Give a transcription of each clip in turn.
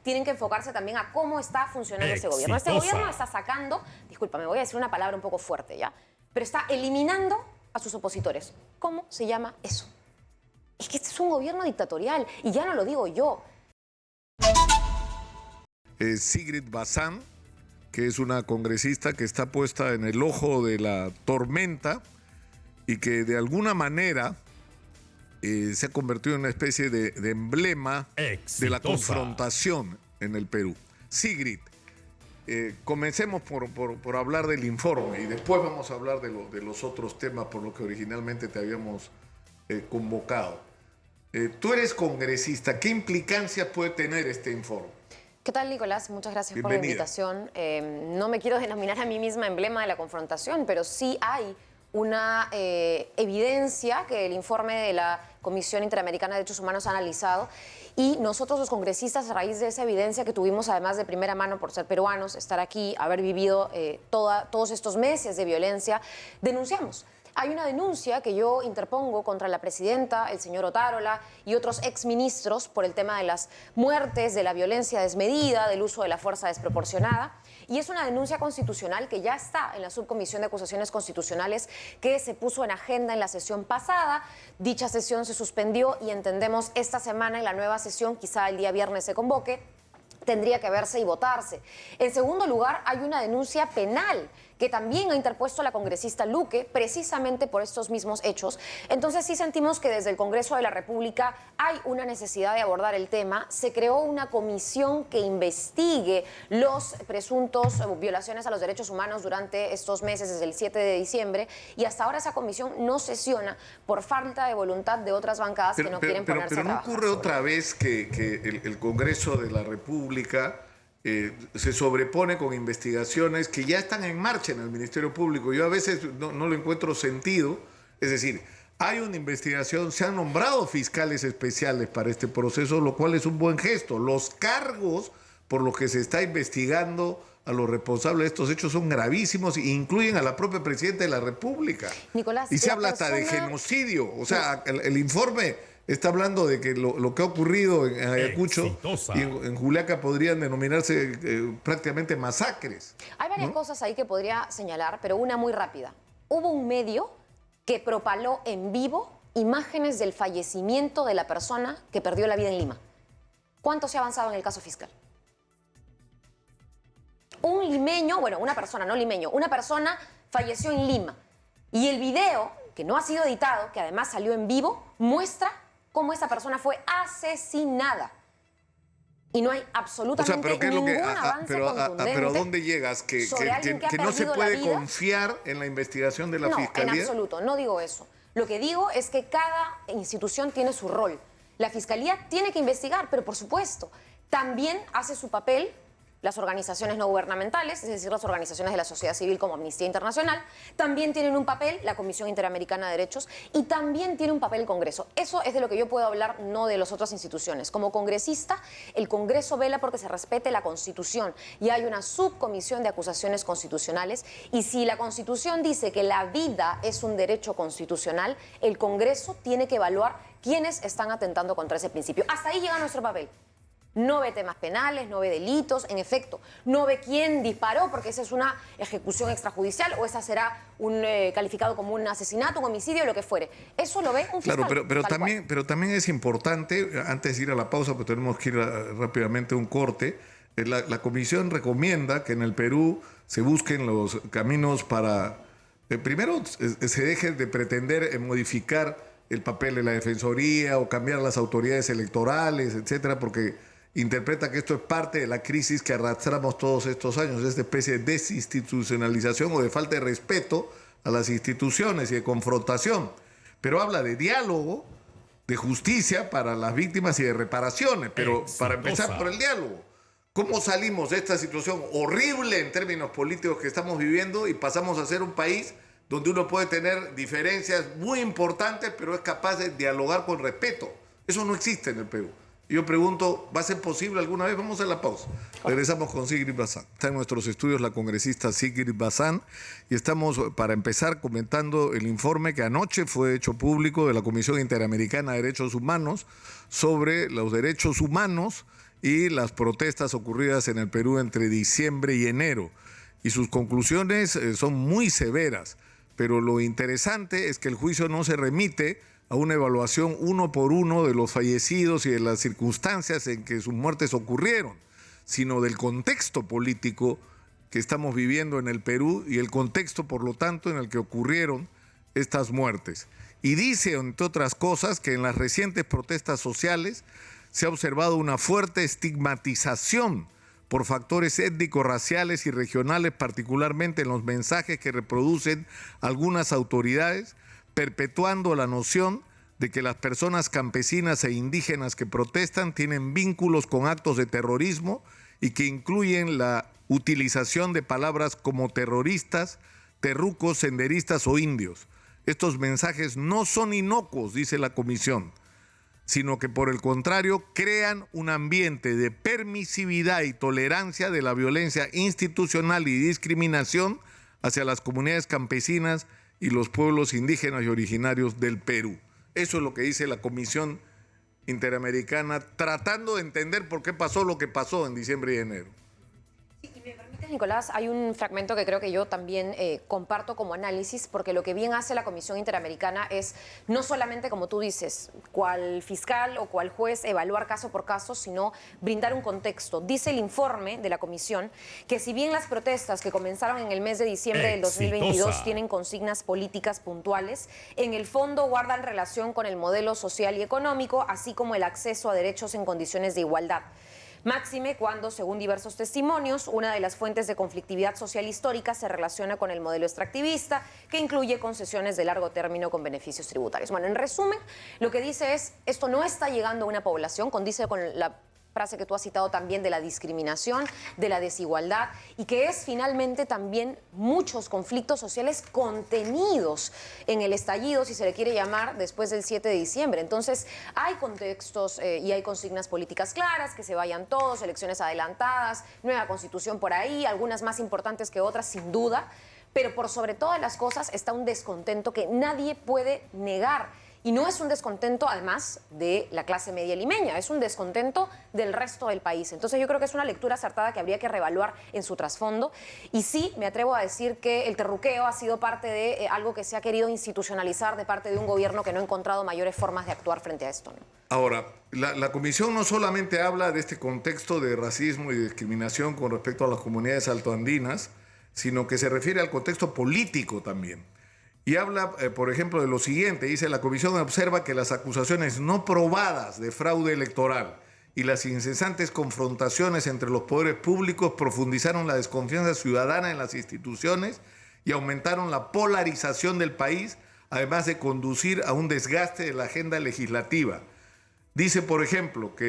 tienen que enfocarse también a cómo está funcionando ese gobierno. Este gobierno está sacando, disculpa, me voy a decir una palabra un poco fuerte, ¿ya? Pero está eliminando a sus opositores. ¿Cómo se llama eso? Es que este es un gobierno dictatorial y ya no lo digo yo. Sigrid Bazán, que es una congresista que está puesta en el ojo de la tormenta y que de alguna manera se ha convertido en una especie de emblema de la confrontación en el Perú. Sigrid, comencemos por hablar del informe y después vamos a hablar de los otros temas por los que originalmente te habíamos convocado. Tú eres congresista, ¿qué implicancias puede tener este informe? ¿Qué tal, Nicolás? Muchas gracias Bienvenida. por la invitación. No me quiero denominar a mí misma emblema de la confrontación, pero sí hay una evidencia que el informe de la Comisión Interamericana de Derechos Humanos ha analizado, y nosotros los congresistas, a raíz de esa evidencia que tuvimos además de primera mano por ser peruanos, estar aquí, haber vivido todos estos meses de violencia, denunciamos. Hay una denuncia que yo interpongo contra la presidenta, el señor Otárola y otros exministros por el tema de las muertes, de la violencia desmedida, del uso de la fuerza desproporcionada. Y es una denuncia constitucional que ya está en la Subcomisión de Acusaciones Constitucionales, que se puso en agenda en la sesión pasada. Dicha sesión se suspendió y entendemos esta semana en la nueva sesión, quizá el día viernes se convoque, tendría que verse y votarse. En segundo lugar, hay una denuncia penal que también ha interpuesto la congresista Luque, precisamente por estos mismos hechos. Entonces sí sentimos que desde el Congreso de la República hay una necesidad de abordar el tema. Se creó una comisión que investigue los presuntos violaciones a los derechos humanos durante estos meses, desde el 7 de diciembre, y hasta ahora esa comisión no sesiona por falta de voluntad de otras bancadas que no quieren ponerse a trabajar. Pero no ocurre otra vez que el Congreso de la República se sobrepone con investigaciones que ya están en marcha en el Ministerio Público. Yo a veces no le encuentro sentido. Es decir, hay una investigación, se han nombrado fiscales especiales para este proceso, lo cual es un buen gesto. Los cargos por los que se está investigando a los responsables de estos hechos son gravísimos e incluyen a la propia Presidenta de la República. Nicolás, y se habla hasta de genocidio. O sea, el informe está hablando de que lo que ha ocurrido en Ayacucho y en Juliaca podrían denominarse prácticamente masacres. Hay varias cosas ahí que podría señalar, pero una muy rápida. Hubo un medio que propaló en vivo imágenes del fallecimiento de la persona que perdió la vida en Lima. ¿Cuánto se ha avanzado en el caso fiscal? Un limeño, bueno, una persona, no limeño, una persona falleció en Lima. Y el video, que no ha sido editado, que además salió en vivo, muestra cómo esa persona fue asesinada. Y no hay absolutamente ningún avance contundente. Pero ¿dónde llegas? Que no se puede confiar en la investigación de la Fiscalía. En absoluto, no digo eso. Lo que digo es que cada institución tiene su rol. La Fiscalía tiene que investigar, pero por supuesto, también hace su papel las organizaciones no gubernamentales, es decir, las organizaciones de la sociedad civil como Amnistía Internacional, también tienen un papel la Comisión Interamericana de Derechos y también tiene un papel el Congreso. Eso es de lo que yo puedo hablar, no de las otras instituciones. Como congresista, el Congreso vela porque se respete la Constitución y hay una subcomisión de acusaciones constitucionales, y si la Constitución dice que la vida es un derecho constitucional, el Congreso tiene que evaluar quiénes están atentando contra ese principio. Hasta ahí llega nuestro papel. No ve temas penales, no ve delitos, en efecto, no ve quién disparó, porque esa es una ejecución extrajudicial o esa será un calificado como un asesinato, un homicidio, lo que fuere. Eso lo ve un fiscal. Claro, pero también es importante, antes de ir a la pausa, porque tenemos que ir rápidamente a un corte, la comisión recomienda que en el Perú se busquen los caminos para, primero, se deje de pretender modificar el papel de la Defensoría o cambiar las autoridades electorales, etcétera, porque interpreta que esto es parte de la crisis que arrastramos todos estos años, esta especie de desinstitucionalización o de falta de respeto a las instituciones y de confrontación. Pero habla de diálogo, de justicia para las víctimas y de reparaciones. Pero para empezar por el diálogo, ¿cómo salimos de esta situación horrible en términos políticos que estamos viviendo y pasamos a ser un país donde uno puede tener diferencias muy importantes, pero es capaz de dialogar con respeto? Eso no existe en el Perú. Yo pregunto, ¿va a ser posible alguna vez? Vamos a la pausa. Regresamos con Sigrid Bazán. Está en nuestros estudios la congresista Sigrid Bazán y estamos, para empezar, comentando el informe que anoche fue hecho público de la Comisión Interamericana de Derechos Humanos sobre los derechos humanos y las protestas ocurridas en el Perú entre diciembre y enero. Y sus conclusiones son muy severas, pero lo interesante es que el juicio no se remite a una evaluación uno por uno de los fallecidos y de las circunstancias en que sus muertes ocurrieron, sino del contexto político que estamos viviendo en el Perú y el contexto, por lo tanto, en el que ocurrieron estas muertes. Y dice, entre otras cosas, que en las recientes protestas sociales se ha observado una fuerte estigmatización por factores étnicos, raciales y regionales, particularmente en los mensajes que reproducen algunas autoridades, perpetuando la noción de que las personas campesinas e indígenas que protestan tienen vínculos con actos de terrorismo y que incluyen la utilización de palabras como terroristas, terrucos, senderistas o indios. Estos mensajes no son inocuos, dice la comisión, sino que por el contrario crean un ambiente de permisividad y tolerancia de la violencia institucional y discriminación hacia las comunidades campesinas y los pueblos indígenas y originarios del Perú. Eso es lo que dice la Comisión Interamericana, tratando de entender por qué pasó lo que pasó en diciembre y enero. Sí, y me permites, Nicolás, hay un fragmento que creo que yo también comparto como análisis, porque lo que bien hace la Comisión Interamericana es no solamente, como tú dices, cual fiscal o cual juez evaluar caso por caso, sino brindar un contexto. Dice el informe de la Comisión que si bien las protestas que comenzaron en el mes de diciembre del 2022 tienen consignas políticas puntuales, en el fondo guardan relación con el modelo social y económico, así como el acceso a derechos en condiciones de igualdad. Máxime cuando, según diversos testimonios, una de las fuentes de conflictividad social histórica se relaciona con el modelo extractivista, que incluye concesiones de largo término con beneficios tributarios. Bueno, en resumen, lo que dice es, esto no está llegando a una población, condice con la frase que tú has citado también de la discriminación, de la desigualdad, y que es finalmente también muchos conflictos sociales contenidos en el estallido, si se le quiere llamar, después del 7 de diciembre. Entonces, hay contextos y hay consignas políticas claras, que se vayan todos, elecciones adelantadas, nueva constitución por ahí, algunas más importantes que otras, sin duda, pero por sobre todas las cosas está un descontento que nadie puede negar. Y no es un descontento, además, de la clase media limeña, es un descontento del resto del país. Entonces yo creo que es una lectura acertada que habría que reevaluar en su trasfondo. Y sí, me atrevo a decir que el terruqueo ha sido parte de algo que se ha querido institucionalizar de parte de un gobierno que no ha encontrado mayores formas de actuar frente a esto, ¿no? Ahora, la Comisión no solamente habla de este contexto de racismo y discriminación con respecto a las comunidades altoandinas, sino que se refiere al contexto político también. Y habla, por ejemplo, de lo siguiente. Dice, la comisión observa que las acusaciones no probadas de fraude electoral y las incesantes confrontaciones entre los poderes públicos profundizaron la desconfianza ciudadana en las instituciones y aumentaron la polarización del país, además de conducir a un desgaste de la agenda legislativa. Dice, por ejemplo, que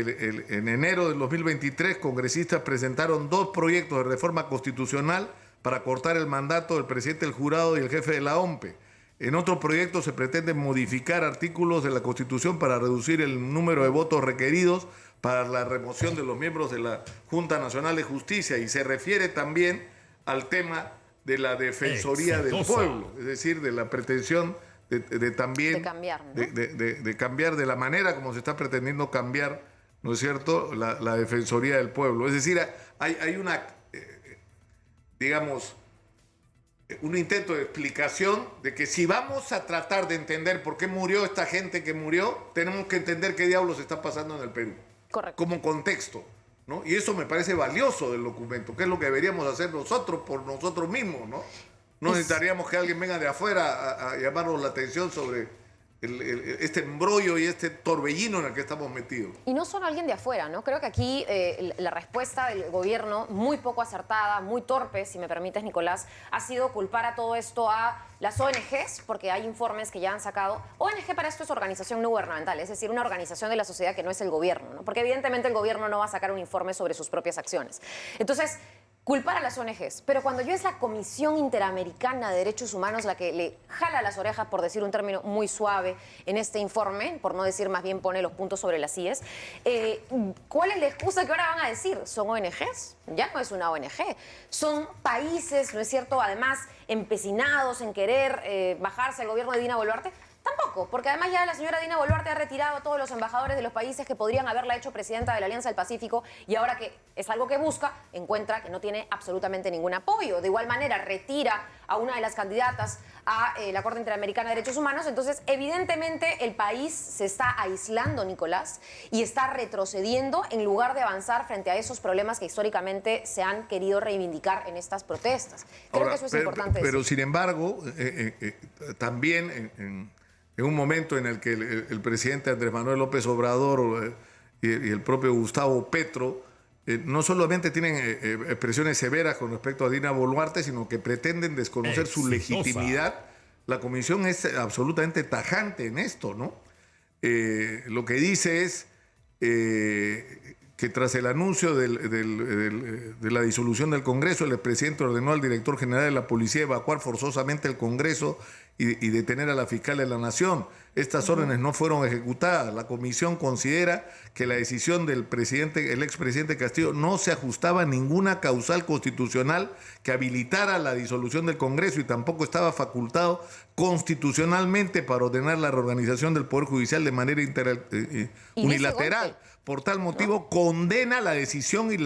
en enero del 2023 congresistas presentaron 2 proyectos de reforma constitucional para cortar el mandato del presidente del jurado y el jefe de la OMPE. En otro proyecto se pretende modificar artículos de la Constitución para reducir el número de votos requeridos para la remoción de los miembros de la Junta Nacional de Justicia, y se refiere también al tema de la Defensoría del Pueblo, es decir, de la pretensión de también cambiar, ¿no? de cambiar de la manera como se está pretendiendo cambiar, ¿no es cierto?, la Defensoría del Pueblo. Es decir, hay una, digamos, un intento de explicación de que si vamos a tratar de entender por qué murió esta gente que murió, tenemos que entender qué diablos está pasando en el Perú. Correcto. Como contexto, ¿no? Y eso me parece valioso del documento, que es lo que deberíamos hacer nosotros por nosotros mismos, ¿no? No necesitaríamos que alguien venga de afuera a llamarnos la atención sobre este embrollo y este torbellino en el que estamos metidos. Y no solo alguien de afuera, ¿no? Creo que aquí la respuesta del gobierno, muy poco acertada, muy torpe, si me permites, Nicolás, ha sido culpar a todo esto a las ONGs, porque hay informes que ya han sacado. ONG para esto es organización no gubernamental, es decir, una organización de la sociedad que no es el gobierno, ¿no? Porque evidentemente el gobierno no va a sacar un informe sobre sus propias acciones. Entonces, culpar a las ONGs, pero cuando yo es la Comisión Interamericana de Derechos Humanos la que le jala las orejas, por decir un término muy suave, en este informe, por no decir más bien pone los puntos sobre las IES, ¿cuál es la excusa que ahora van a decir? ¿Son ONGs? Ya no es una ONG. Son países, ¿no es cierto?, además empecinados en querer bajarse al gobierno de Dina Boluarte. Tampoco poco, porque además ya la señora Dina Boluarte ha retirado a todos los embajadores de los países que podrían haberla hecho presidenta de la Alianza del Pacífico y ahora que es algo que busca, encuentra que no tiene absolutamente ningún apoyo. De igual manera, retira a una de las candidatas a la Corte Interamericana de Derechos Humanos. Entonces, evidentemente, el país se está aislando, Nicolás, y está retrocediendo en lugar de avanzar frente a esos problemas que históricamente se han querido reivindicar en estas protestas. Creo Ahora, que eso es importante pero decir. sin embargo, también en un momento en el que el presidente Andrés Manuel López Obrador y el propio Gustavo Petro no solamente tienen expresiones severas con respecto a Dina Boluarte, sino que pretenden desconocer su legitimidad. La comisión es absolutamente tajante en esto, ¿no? Lo que dice es que tras el anuncio de la disolución del Congreso, el expresidente ordenó al director general de la policía evacuar forzosamente el Congreso y detener a la fiscal de la Nación. Estas órdenes no fueron ejecutadas. La comisión considera que la decisión del el expresidente Castillo no se ajustaba a ninguna causal constitucional que habilitara la disolución del Congreso y tampoco estaba facultado constitucionalmente para ordenar la reorganización del Poder Judicial de manera unilateral. Por tal motivo, condena la decisión y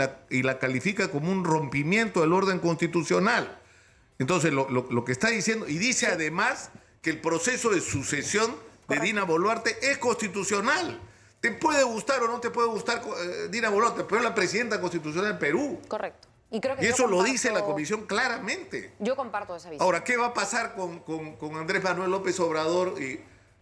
la califica como un rompimiento del orden constitucional. Entonces, lo que está diciendo, y dice además que el proceso de sucesión de Dina Boluarte es constitucional. Te puede gustar o no te puede gustar Dina Boluarte, pero es la presidenta constitucional del Perú. Correcto. Y creo que eso lo dice la comisión claramente. Yo comparto esa visión. Ahora, ¿qué va a pasar con Andrés Manuel López Obrador?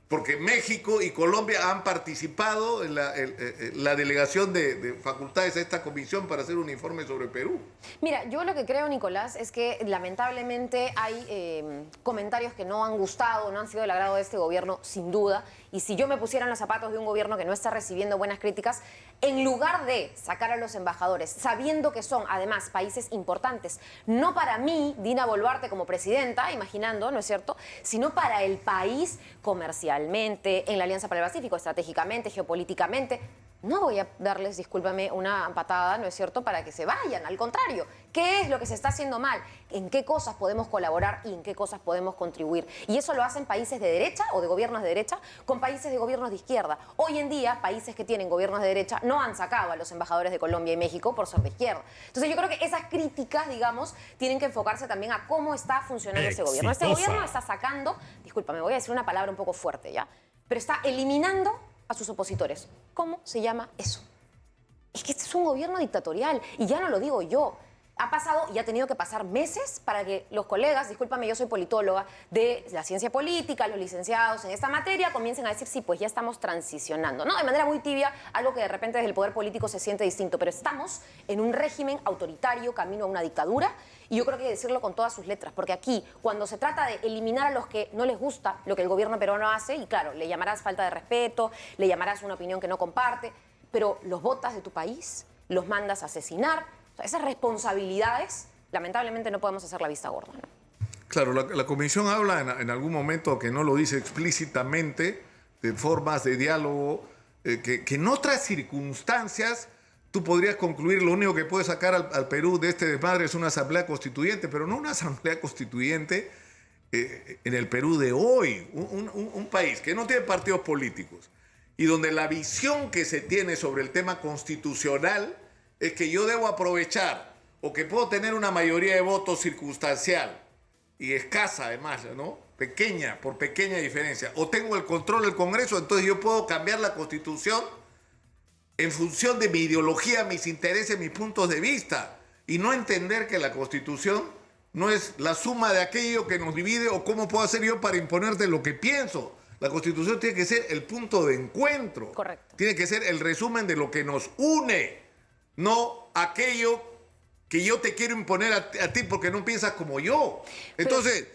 Porque México y Colombia han participado en la delegación de facultades a esta comisión para hacer un informe sobre Perú. Mira, yo lo que creo, Nicolás, es que lamentablemente hay comentarios que no han gustado, no han sido del agrado de este gobierno, sin duda. Y si yo me pusiera en los zapatos de un gobierno que no está recibiendo buenas críticas, en lugar de sacar a los embajadores, sabiendo que son además países importantes, no para mí, Dina Boluarte como presidenta, imaginando, ¿no es cierto?, sino para el país comercialmente, en la Alianza para el Pacífico, estratégicamente, geopolíticamente, no voy a darles, discúlpame, una patada, ¿no es cierto?, para que se vayan. Al contrario, ¿qué es lo que se está haciendo mal? ¿En qué cosas podemos colaborar y en qué cosas podemos contribuir? Y eso lo hacen países de derecha o de gobiernos de derecha con países de gobiernos de izquierda. Hoy en día, países que tienen gobiernos de derecha no han sacado a los embajadores de Colombia y México por ser de izquierda. Entonces yo creo que esas críticas, digamos, tienen que enfocarse también a cómo está funcionando ese gobierno. Este gobierno está sacando, discúlpame, voy a decir una palabra un poco fuerte, ¿ya? Pero está eliminando a sus opositores. ¿Cómo se llama eso? Es que este es un gobierno dictatorial y ya no lo digo yo. Ha pasado y ha tenido que pasar meses para que los colegas, discúlpame, yo soy politóloga, de la ciencia política, los licenciados en esta materia, comiencen a decir, sí, pues ya estamos transicionando, ¿no? De manera muy tibia, algo que de repente desde el poder político se siente distinto, pero estamos en un régimen autoritario, camino a una dictadura, y yo creo que hay que decirlo con todas sus letras, porque aquí, cuando se trata de eliminar a los que no les gusta lo que el gobierno peruano hace, y claro, le llamarás falta de respeto, le llamarás una opinión que no comparte, pero los botas de tu país, los mandas a asesinar. Esas responsabilidades, lamentablemente, no podemos hacer la vista gorda, ¿no? Claro, la comisión habla en algún momento, que no lo dice explícitamente, de formas de diálogo, que en otras circunstancias tú podrías concluir lo único que puede sacar al Perú de este desmadre es una asamblea constituyente, pero no una asamblea constituyente en el Perú de hoy, un país que no tiene partidos políticos y donde la visión que se tiene sobre el tema constitucional es que yo debo aprovechar o que puedo tener una mayoría de votos circunstancial y escasa además, ¿no? Pequeña, por pequeña diferencia. O tengo el control del Congreso, entonces yo puedo cambiar la Constitución en función de mi ideología, mis intereses, mis puntos de vista. Y no entender que la Constitución no es la suma de aquello que nos divide o cómo puedo hacer yo para imponerte lo que pienso. La Constitución tiene que ser el punto de encuentro. Correcto. Tiene que ser el resumen de lo que nos une. No aquello que yo te quiero imponer a ti porque no piensas como yo. Entonces,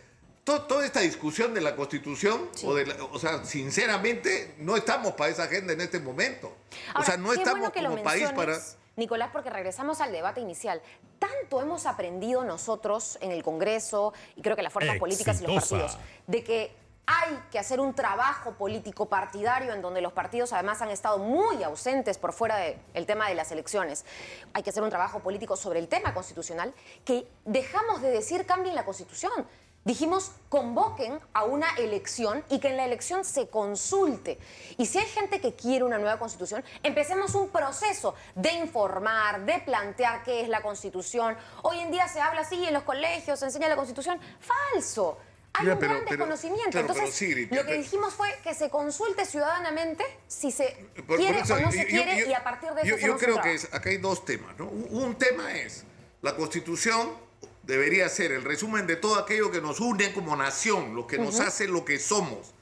toda esta discusión de la Constitución, sí, o sea, sinceramente, no estamos para esa agenda en este momento. Ahora, o sea, no estamos como país para... Nicolás, porque regresamos al debate inicial. Tanto hemos aprendido nosotros en el Congreso, y creo que las fuerzas políticas y los partidos, de que hay que hacer un trabajo político partidario en donde los partidos además han estado muy ausentes por fuera del tema de las elecciones. Hay que hacer un trabajo político sobre el tema constitucional, que dejamos de decir cambien la Constitución. Dijimos, convoquen a una elección y que en la elección se consulte. Y si hay gente que quiere una nueva constitución, empecemos un proceso de informar, de plantear qué es la constitución. Hoy en día se habla así en los colegios, se enseña la constitución. ¡Falso! Hay un gran desconocimiento. Claro, Entonces, Sigrid, lo que dijimos fue que se consulte ciudadanamente si se quiere o no se quiere y a partir de eso yo creo que acá hay dos temas, ¿no? Un tema es la Constitución debería ser el resumen de todo aquello que nos une como nación, lo que nos hace lo que somos,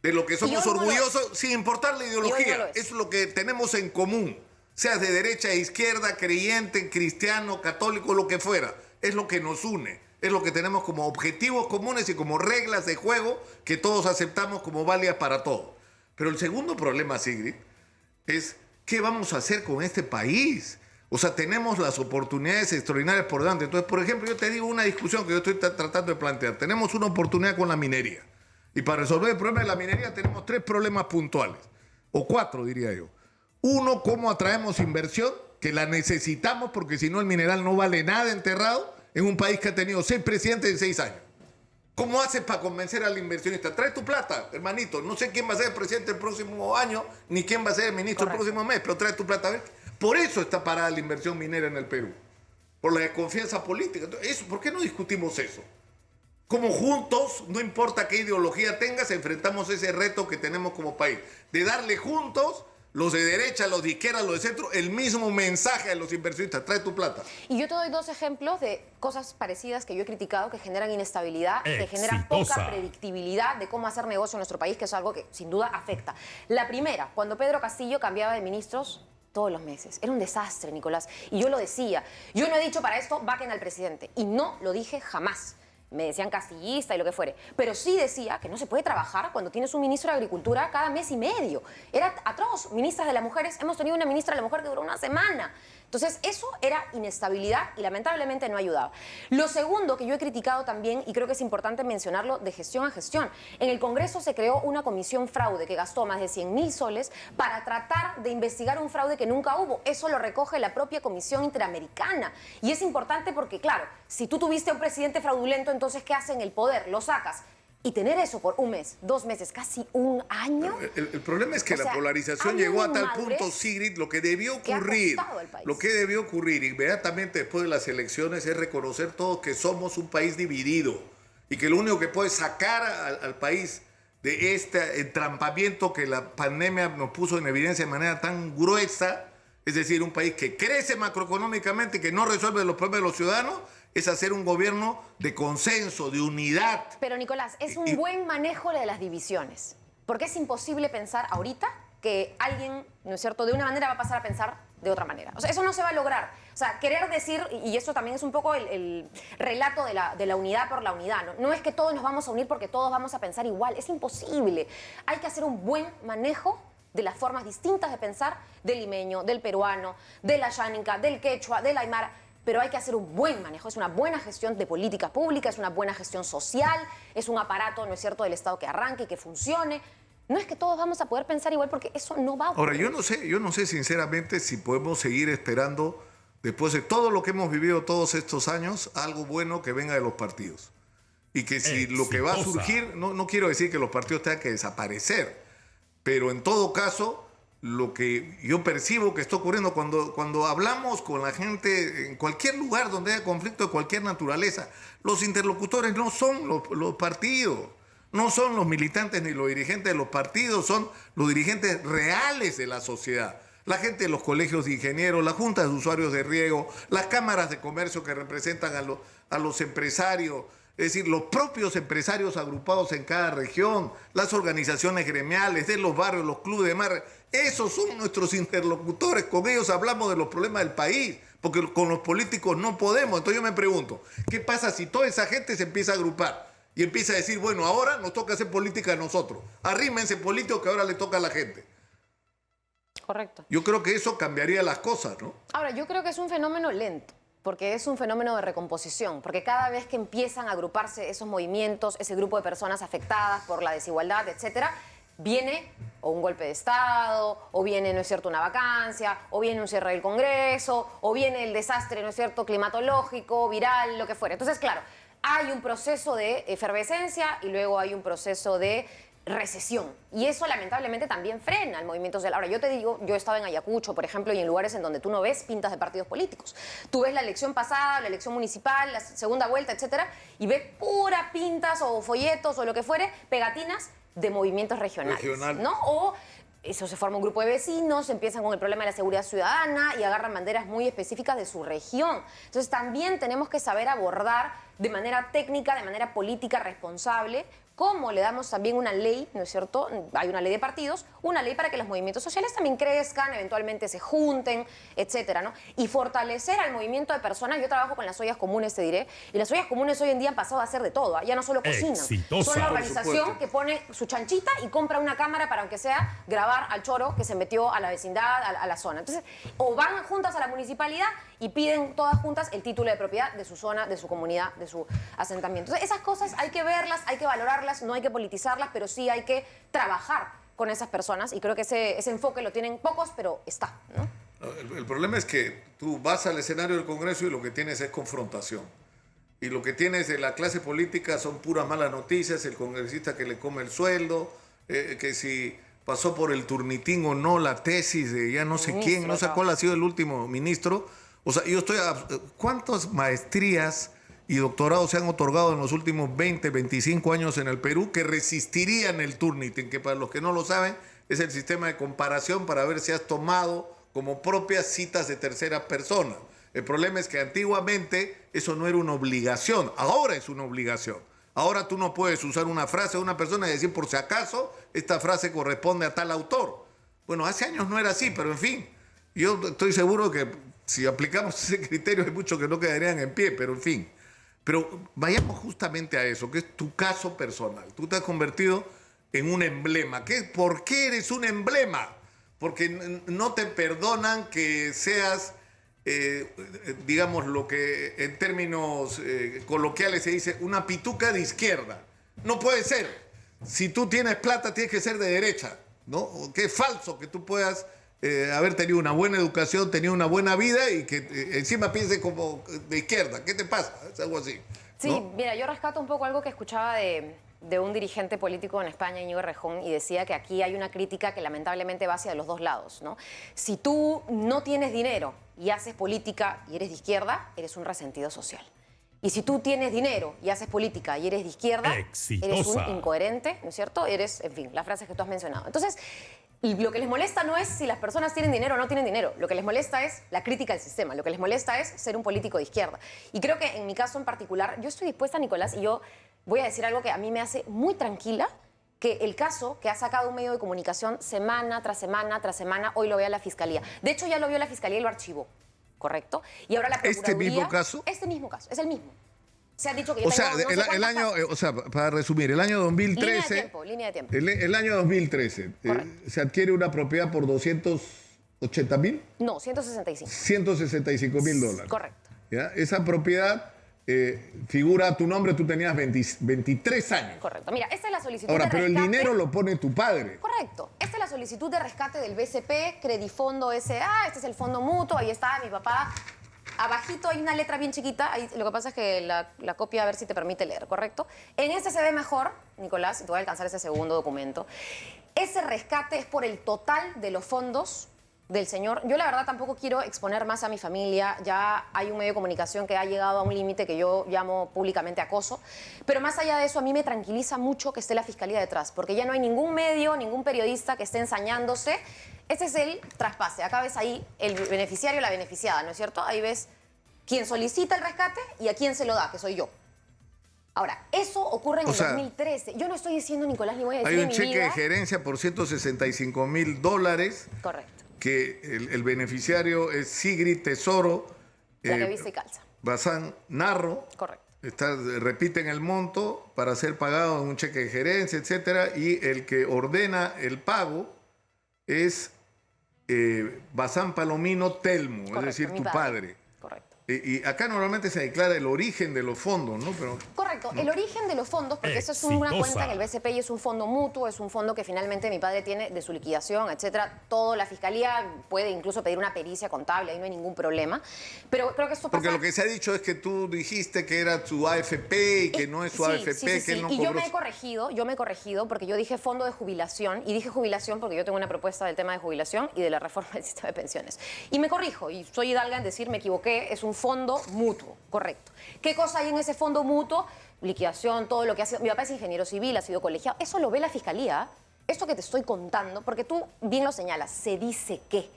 de lo que somos orgullosos, sin importar la ideología. Es lo que tenemos en común, seas de derecha, izquierda, creyente, cristiano, católico, lo que fuera. Es lo que nos une, es lo que tenemos como objetivos comunes y como reglas de juego que todos aceptamos como válidas para todos. Pero el segundo problema, Sigrid, es ¿qué vamos a hacer con este país? O sea, tenemos las oportunidades extraordinarias por delante. Entonces, por ejemplo, yo te digo una discusión que yo estoy tratando de plantear. Tenemos una oportunidad con la minería. Y para resolver el problema de la minería tenemos 3 problemas puntuales. O 4, diría yo. Uno, ¿cómo atraemos inversión? Que la necesitamos porque si no el mineral no vale nada enterrado en un país que ha tenido 6 presidentes en 6 años. ¿Cómo haces para convencer al inversionista? Trae tu plata, hermanito. No sé quién va a ser el presidente el próximo año, ni quién va a ser el ministro el próximo mes, pero trae tu plata. A ver. Por eso está parada la inversión minera en el Perú. Por la desconfianza política. Entonces, ¿por qué no discutimos eso? Como juntos, no importa qué ideología tengas, enfrentamos ese reto que tenemos como país. De darle juntos, los de derecha, los de izquierda, los de centro, el mismo mensaje a los inversionistas. Trae tu plata. Y yo te doy 2 ejemplos de cosas parecidas que yo he criticado, que generan inestabilidad, que generan poca predictibilidad de cómo hacer negocio en nuestro país, que es algo que sin duda afecta. La primera, cuando Pedro Castillo cambiaba de ministros todos los meses. Era un desastre, Nicolás. Y yo lo decía. Yo no he dicho para esto, vaquen al presidente. Y no lo dije jamás. Me decían castillista y lo que fuere. Pero sí decía que no se puede trabajar cuando tienes un ministro de Agricultura cada mes y medio. Era atroz. Ministras de las mujeres, hemos tenido una ministra de la mujer que duró una semana. Entonces, eso era inestabilidad y lamentablemente no ayudaba. Lo segundo que yo he criticado también, y creo que es importante mencionarlo, de gestión a gestión. En el Congreso se creó una comisión fraude que gastó más de 100.000 soles para tratar de investigar un fraude que nunca hubo. Eso lo recoge la propia Comisión Interamericana. Y es importante porque, claro, si tú tuviste a un presidente fraudulento, entonces, ¿qué hace en el poder? Lo sacas. Y tener eso por 1 mes, 2 meses, casi 1 año. El problema es que la polarización llegó a tal punto, Sigrid, lo que debió ocurrir inmediatamente después de las elecciones es reconocer todos que somos un país dividido y que lo único que puede sacar al país de este entrampamiento que la pandemia nos puso en evidencia de manera tan gruesa, es decir, un país que crece macroeconómicamente y que no resuelve los problemas de los ciudadanos, es hacer un gobierno de consenso, de unidad. Pero, Nicolás, es un buen manejo de las divisiones. Porque es imposible pensar ahorita que alguien, ¿no es cierto?, de una manera va a pasar a pensar de otra manera. O sea, eso no se va a lograr. O sea, querer decir, y eso también es un poco el relato de la unidad por la unidad, ¿no? No es que todos nos vamos a unir porque todos vamos a pensar igual. Es imposible. Hay que hacer un buen manejo de las formas distintas de pensar del limeño, del peruano, de la yánica, del quechua, del aymara. Pero hay que hacer un buen manejo, es una buena gestión de política pública, es una buena gestión social, es un aparato, ¿no es cierto?, del Estado que arranque y que funcione. No es que todos vamos a poder pensar igual porque eso no va a ocurrir. Ahora, yo no sé sinceramente si podemos seguir esperando, después de todo lo que hemos vivido todos estos años, algo bueno que venga de los partidos. Y que si lo que va a surgir, no quiero decir que los partidos tengan que desaparecer, pero en todo caso, lo que yo percibo que está ocurriendo cuando hablamos con la gente en cualquier lugar donde haya conflicto de cualquier naturaleza, los interlocutores no son los partidos, no son los militantes ni los dirigentes de los partidos, son los dirigentes reales de la sociedad. La gente de los colegios de ingenieros, las juntas de usuarios de riego, las cámaras de comercio que representan a los empresarios, es decir, los propios empresarios agrupados en cada región, las organizaciones gremiales de los barrios, los clubes de mar, esos son nuestros interlocutores, con ellos hablamos de los problemas del país, porque con los políticos no podemos. Entonces yo me pregunto, ¿qué pasa si toda esa gente se empieza a agrupar y empieza a decir, bueno, ahora nos toca hacer política a nosotros, arrímense políticos que ahora le toca a la gente? Correcto. Yo creo que eso cambiaría las cosas, ¿no? Ahora, yo creo que es un fenómeno lento, porque es un fenómeno de recomposición, porque cada vez que empiezan a agruparse esos movimientos, ese grupo de personas afectadas por la desigualdad, etcétera, viene o un golpe de Estado, o viene, ¿no es cierto?, una vacancia, o viene un cierre del Congreso, o viene el desastre, ¿no es cierto?, climatológico, viral, lo que fuera. Entonces, claro, hay un proceso de efervescencia y luego hay un proceso de recesión. Y eso lamentablemente también frena el movimiento social. Ahora, yo te digo, yo he estado en Ayacucho, por ejemplo, y en lugares en donde tú no ves pintas de partidos políticos. Tú ves la elección pasada, la elección municipal, la segunda vuelta, etcétera, y ves puras pintas o folletos o lo que fuere, pegatinas de movimientos regionales. ¿No? O eso, se forma un grupo de vecinos, empiezan con el problema de la seguridad ciudadana y agarran banderas muy específicas de su región. Entonces también tenemos que saber abordar de manera técnica, de manera política responsable, cómo le damos también una ley, ¿no es cierto? Hay una ley de partidos, una ley para que los movimientos sociales también crezcan, eventualmente se junten, etcétera, ¿no? Y fortalecer al movimiento de personas. Yo trabajo con las ollas comunes, te diré, y las ollas comunes hoy en día han pasado a hacer de todo, ya no solo cocinan. Exitosa. Son la organización que pone su chanchita y compra una cámara para, aunque sea, grabar al choro que se metió a la vecindad, a la zona. Entonces, o van juntas a la municipalidad y piden todas juntas el título de propiedad de su zona, de su comunidad, de su asentamiento. Entonces, esas cosas hay que verlas, hay que valorarlas, no hay que politizarlas, pero sí hay que trabajar con esas personas y creo que ese enfoque lo tienen pocos, pero está, ¿no? El problema es que tú vas al escenario del Congreso y lo que tienes es confrontación. Y lo que tienes de la clase política son puras malas noticias, el congresista que le come el sueldo, que si pasó por el turnitín o no la tesis de ya no sé quién, no sé cuál ha sido el último ministro. O sea, yo estoy... ¿Cuántas maestrías y doctorados se han otorgado en los últimos 20, 25 años en el Perú que resistirían el Turnitin, que para los que no lo saben es el sistema de comparación para ver si has tomado como propias citas de tercera persona? El problema es que antiguamente eso no era una obligación, ahora es una obligación. Ahora tú no puedes usar una frase de una persona y decir por si acaso esta frase corresponde a tal autor. Bueno, hace años no era así, pero en fin, yo estoy seguro que si aplicamos ese criterio hay muchos que no quedarían en pie, pero en fin. Pero vayamos justamente a eso, que es tu caso personal. Tú te has convertido en un emblema. ¿Por qué eres un emblema? Porque no te perdonan que seas, digamos, lo que en términos coloquiales se dice, una pituca de izquierda. No puede ser. Si tú tienes plata, tienes que ser de derecha, ¿no? Que es falso que tú puedas haber tenido una buena educación, tenido una buena vida y que encima pienses como de izquierda. ¿Qué te pasa? Es algo así, ¿no? Sí, mira, yo rescato un poco algo que escuchaba de un dirigente político en España, Íñigo Errejón, y decía que aquí hay una crítica que lamentablemente va hacia los dos lados, ¿no? Si tú no tienes dinero y haces política y eres de izquierda, eres un resentido social. Y si tú tienes dinero y haces política y eres de izquierda, eres un incoherente, ¿no es cierto? Eres, en fin, las frases que tú has mencionado. Entonces, y lo que les molesta no es si las personas tienen dinero o no tienen dinero. Lo que les molesta es la crítica al sistema. Lo que les molesta es ser un político de izquierda. Y creo que en mi caso en particular, yo estoy dispuesta, Nicolás, y yo voy a decir algo que a mí me hace muy tranquila, que el caso que ha sacado un medio de comunicación semana tras semana tras semana, hoy lo ve a la Fiscalía. De hecho, ya lo vio la Fiscalía y lo archivó, ¿correcto? Y ahora la Procuraduría... ¿Este mismo caso? Este mismo caso, es el mismo. Se ha dicho que yo o sea, tengo, no sé el año, o sea, para resumir, el año 2013... Línea de tiempo. El año 2013 se adquiere una propiedad por 280.000. No, 165. $165.000. Correcto. ¿Ya? Esa propiedad figura a tu nombre, tú tenías 23 años. Correcto. Mira, esta es la solicitud Ahora, de pero rescate. El dinero lo pone tu padre. Correcto. Esta es la solicitud de rescate del BCP, Credifondo S.A., este es el fondo mutuo, ahí está mi papá. Abajito hay una letra bien chiquita, ahí, lo que pasa es que la copia, a ver si te permite leer, ¿correcto? En este se ve mejor, Nicolás, y te voy a alcanzar ese segundo documento. Ese rescate es por el total de los fondos del señor. Yo la verdad tampoco quiero exponer más a mi familia, ya hay un medio de comunicación que ha llegado a un límite que yo llamo públicamente acoso, pero más allá de eso a mí me tranquiliza mucho que esté la Fiscalía detrás, porque ya no hay ningún medio, ningún periodista que esté ensañándose. Este es el traspase. Acá ves ahí el beneficiario y la beneficiada, ¿no es cierto? Ahí ves quién solicita el rescate y a quién se lo da, que soy yo. Ahora, eso ocurre en el 2013. Yo no estoy diciendo, Nicolás, ni voy a decir Hay un en mi cheque vida. de gerencia por $165.000. Correcto. Que el beneficiario es Sigrid Tesoro. La que viste y calza. Bazán Narro. Correcto. Repiten el monto para ser pagado en un cheque de gerencia, etcétera, y el que ordena el pago es Bazán Palomino Telmo, correcto, es decir, tu padre. Correcto. Y acá normalmente se declara el origen de los fondos, ¿no? Pero... Correcto. Correcto. El origen de los fondos, porque eso es una cuenta en el BCP y es un fondo mutuo, es un fondo que finalmente mi padre tiene de su liquidación, etcétera. Todo, la fiscalía puede incluso pedir una pericia contable, ahí no hay ningún problema. Pero creo que esto pasa... Porque lo que se ha dicho es que tú dijiste que era su AFP y que no es su AFP, que él no y cobró. yo me he corregido porque yo dije fondo de jubilación y dije jubilación porque yo tengo una propuesta del tema de jubilación y de la reforma del sistema de pensiones. Y me corrijo, y soy hidalga en decir me equivoqué, es un fondo mutuo, correcto. ¿Qué cosa hay en ese fondo mutuo? Liquidación, todo lo que ha sido. Mi papá es ingeniero civil, ha sido colegiado. Eso lo ve la fiscalía. Esto que te estoy contando, porque tú bien lo señalas, se dice que.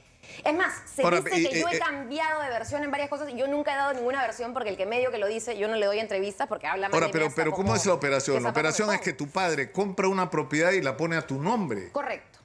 Es más, se dice que yo he cambiado de versión en varias cosas y yo nunca he dado ninguna versión porque el que medio que lo dice, yo no le doy entrevistas porque habla mal de mí. Pero ¿cómo es la operación? La operación es que tu padre compra una propiedad y la pone a tu nombre. Correcto.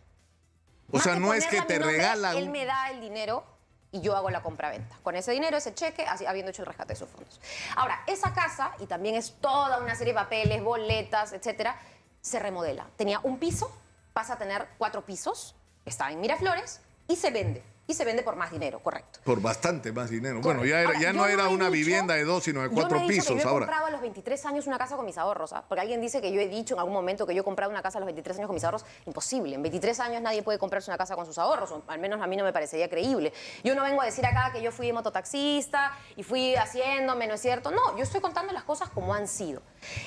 O sea, no es que te regala... Él me da el dinero y yo hago la compra-venta. Con ese dinero, ese cheque, así, habiendo hecho el rescate de sus fondos. Ahora, esa casa, y también es toda una serie de papeles, boletas, etcétera, se remodela. Tenía un piso, pasa a tener 4 pisos, está en Miraflores y se vende. Y se vende por más dinero, correcto. Por bastante más dinero. Correcto. Bueno, ya no era una vivienda de 2, sino de 4 pisos yo he ahora. comprado a los 23 años una casa con mis ahorros, ¿ah? Porque alguien dice que yo he dicho en algún momento que yo he comprado una casa a los 23 años con mis ahorros. Imposible. En 23 años nadie puede comprarse una casa con sus ahorros, o al menos a mí no me parecería creíble. Yo no vengo a decir acá que yo fui mototaxista y fui haciéndome, ¿no es cierto? No, yo estoy contando las cosas como han sido.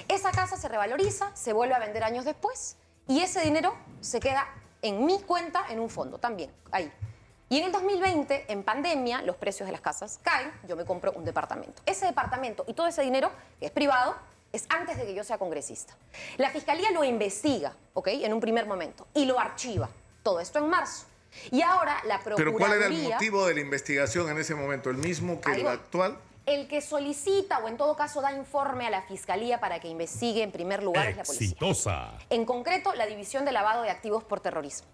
Esa casa se revaloriza, se vuelve a vender años después y ese dinero se queda en mi cuenta en un fondo también, ahí. Y en el 2020, en pandemia, los precios de las casas caen, yo me compro un departamento. Ese departamento y todo ese dinero, que es privado, es antes de que yo sea congresista. La Fiscalía lo investiga, ¿ok? En un primer momento, y lo archiva. Todo esto en marzo. Y ahora la Procuraduría... ¿Pero cuál era el motivo de la investigación en ese momento? ¿El mismo que el actual? El que solicita o en todo caso da informe a la Fiscalía para que investigue en primer lugar es la policía. En concreto, la División de Lavado de Activos por Terrorismo.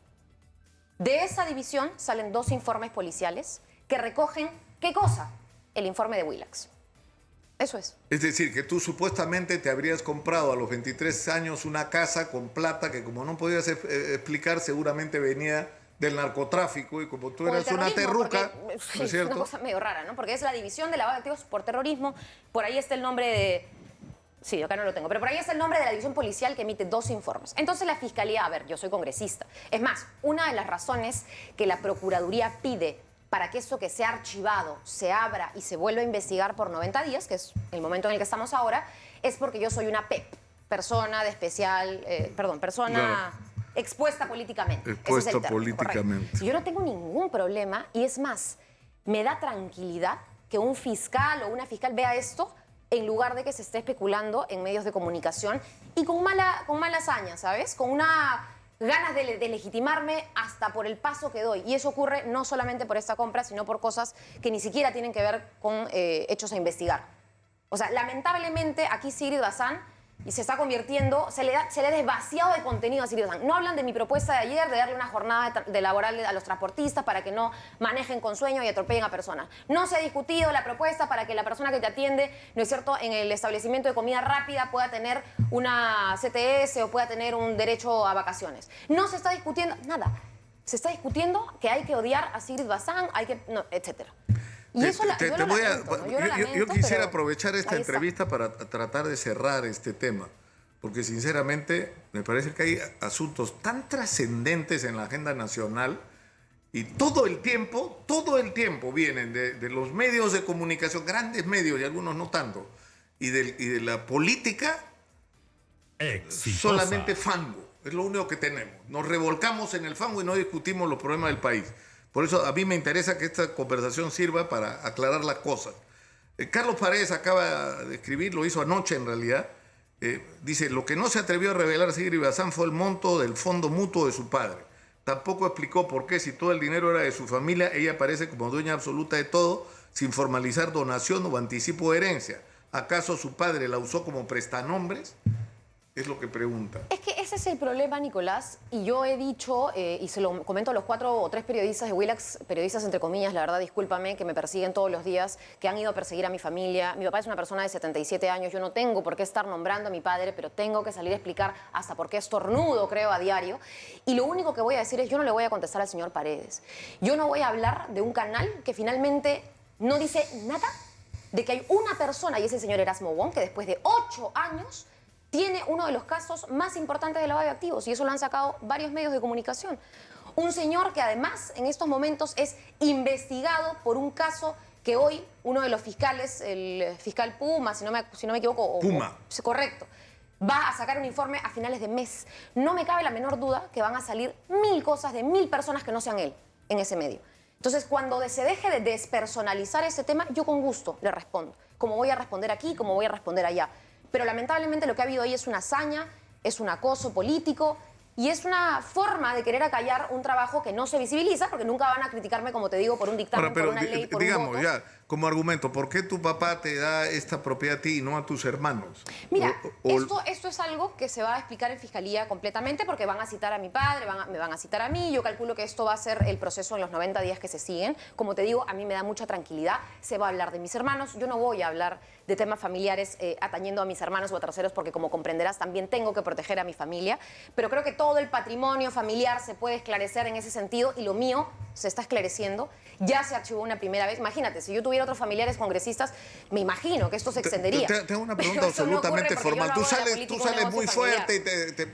De esa división salen 2 informes policiales que recogen, ¿qué cosa? El informe de Willax. Eso es. Es decir, que tú supuestamente te habrías comprado a los 23 años una casa con plata que como no podías explicar seguramente venía del narcotráfico y como tú eras una terruca, porque, ¿no es cierto? Es una cosa medio rara, ¿no? Porque es la División de Lavado de Activos por Terrorismo, por ahí está el nombre de... Sí, acá no lo tengo, pero por ahí está el nombre de la división policial que emite 2 informes. Entonces la Fiscalía, a ver, yo soy congresista. Es más, una de las razones que la Procuraduría pide para que eso que se ha archivado se abra y se vuelva a investigar por 90 días, que es el momento en el que estamos ahora, es porque yo soy una PEP, persona de especial, persona expuesta políticamente. Expuesta Ese es el término, políticamente. correcto. Yo no tengo ningún problema y es más, me da tranquilidad que un fiscal o una fiscal vea esto en lugar de que se esté especulando en medios de comunicación y con mala hazaña, ¿sabes? Con una ganas de legitimarme hasta por el paso que doy. Y eso ocurre no solamente por esta compra, sino por cosas que ni siquiera tienen que ver con hechos a investigar. O sea, lamentablemente aquí Sigrid Bazán y se está convirtiendo, se le ha desvaciado de contenido a Sigrid Bazán. No hablan de mi propuesta de ayer de darle una jornada de laboral a los transportistas para que no manejen con sueño y atropellen a personas. No se ha discutido la propuesta para que la persona que te atiende, ¿no es cierto?, en el establecimiento de comida rápida pueda tener una CTS o pueda tener un derecho a vacaciones. No se está discutiendo nada. Se está discutiendo que hay que odiar a Sigrid Bazán, etcétera. Y eso yo quisiera aprovechar esta entrevista para tratar de cerrar este tema, porque sinceramente me parece que hay asuntos tan trascendentes en la agenda nacional y todo el tiempo vienen de los medios de comunicación, grandes medios y algunos no tanto, y de la política solamente fango, es lo único que tenemos. Nos revolcamos en el fango y no discutimos los problemas del país. Por eso a mí me interesa que esta conversación sirva para aclarar las cosas. Carlos Paredes acaba de escribir, lo hizo anoche en realidad, dice, lo que no se atrevió a revelar Sigrid Bazán fue el monto del fondo mutuo de su padre. Tampoco explicó por qué, si todo el dinero era de su familia, ella aparece como dueña absoluta de todo, sin formalizar donación o anticipo de herencia. ¿Acaso su padre la usó como prestanombres? Es lo que pregunta. Es que ese es el problema, Nicolás, y yo he dicho, y se lo comento a los 4 o 3 periodistas de Willax, periodistas entre comillas, la verdad, discúlpame, que me persiguen todos los días, que han ido a perseguir a mi familia. Mi papá es una persona de 77 años, yo no tengo por qué estar nombrando a mi padre, pero tengo que salir a explicar hasta por qué estornudo, creo, a diario. Y lo único que voy a decir es, yo no le voy a contestar al señor Paredes. Yo no voy a hablar de un canal que finalmente no dice nada de que hay una persona, y es el señor Erasmo Wong, que después de 8 años tiene uno de los casos más importantes de lavado de activos, y eso lo han sacado varios medios de comunicación. Un señor que además en estos momentos es investigado por un caso que hoy uno de los fiscales, el fiscal Puma, si no me equivoco... Puma. Correcto. Va a sacar un informe a finales de mes. No me cabe la menor duda que van a salir 1000 cosas de 1000 personas que no sean él en ese medio. Entonces, cuando se deje de despersonalizar ese tema, yo con gusto le respondo. Como voy a responder aquí, como voy a responder allá. Pero lamentablemente lo que ha habido ahí es una hazaña, es un acoso político y es una forma de querer acallar un trabajo que no se visibiliza, porque nunca van a criticarme, como te digo, por un dictamen, por una ley, por digamos, un voto. ya, como argumento, ¿por qué tu papá te da esta propiedad a ti y no a tus hermanos? Mira, esto es algo que se va a explicar en Fiscalía completamente, porque van a citar a mi padre, me van a citar a mí. Yo calculo que esto va a ser el proceso en los 90 días que se siguen. Como te digo, a mí me da mucha tranquilidad. Se va a hablar de mis hermanos. Yo no voy a hablar de temas familiares atañendo a mis hermanos o a terceros, porque como comprenderás, también tengo que proteger a mi familia. Pero creo que todo el patrimonio familiar se puede esclarecer en ese sentido, y lo mío se está esclareciendo. Ya se archivó una primera vez. Imagínate, si yo tuviera otros familiares congresistas, me imagino que esto se extendería. Te hago una pregunta absolutamente formal. Tú sales muy fuerte y te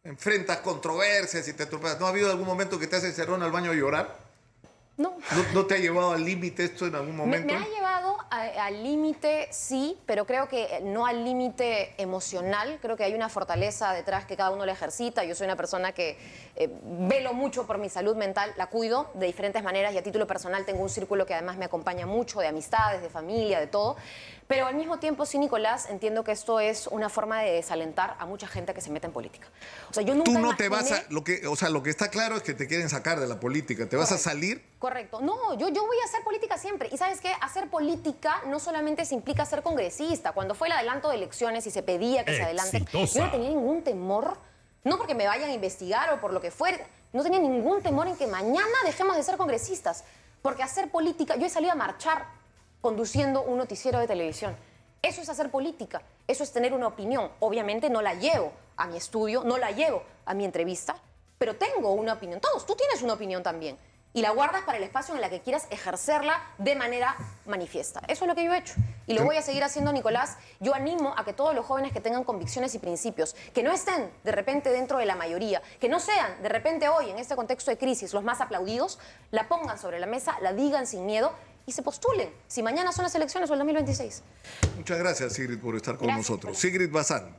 enfrentas controversias y te tropeas. ¿No ha habido algún momento que te has encerrado en el baño a llorar? No. ¿No te ha llevado al límite esto en algún momento? Me ha llevado al límite, sí, pero creo que no al límite emocional. Creo que hay una fortaleza detrás que cada uno la ejercita. Yo soy una persona que velo mucho por mi salud mental, la cuido de diferentes maneras, y a título personal tengo un círculo que además me acompaña mucho, de amistades, de familia, de todo. Pero al mismo tiempo, sí, Nicolás, entiendo que esto es una forma de desalentar a mucha gente que se mete en política. O sea, yo nunca Tú no imaginé... te vas a... lo que está claro es que te quieren sacar de la política. ¿Te vas a salir? Correcto. No, yo voy a hacer política siempre. Y ¿sabes qué? Hacer política no solamente se implica ser congresista. Cuando fue el adelanto de elecciones y se pedía que se adelante, yo no tenía ningún temor, no porque me vayan a investigar o por lo que fuera, no tenía ningún temor en que mañana dejemos de ser congresistas. Porque hacer política, yo he salido a marchar conduciendo un noticiero de televisión. Eso es hacer política, eso es tener una opinión. Obviamente no la llevo a mi estudio, no la llevo a mi entrevista, pero tengo una opinión. Todos, tú tienes una opinión también. Y la guardas para el espacio en el que quieras ejercerla de manera manifiesta. Eso es lo que yo he hecho. Y lo voy a seguir haciendo, Nicolás. Yo animo a que todos los jóvenes que tengan convicciones y principios, que no estén de repente dentro de la mayoría, que no sean de repente hoy, en este contexto de crisis, los más aplaudidos, la pongan sobre la mesa, la digan sin miedo y se postulen, si mañana son las elecciones o el 2026. Muchas gracias, Sigrid, por estar con nosotros. Nicolás. Sigrid Bazán.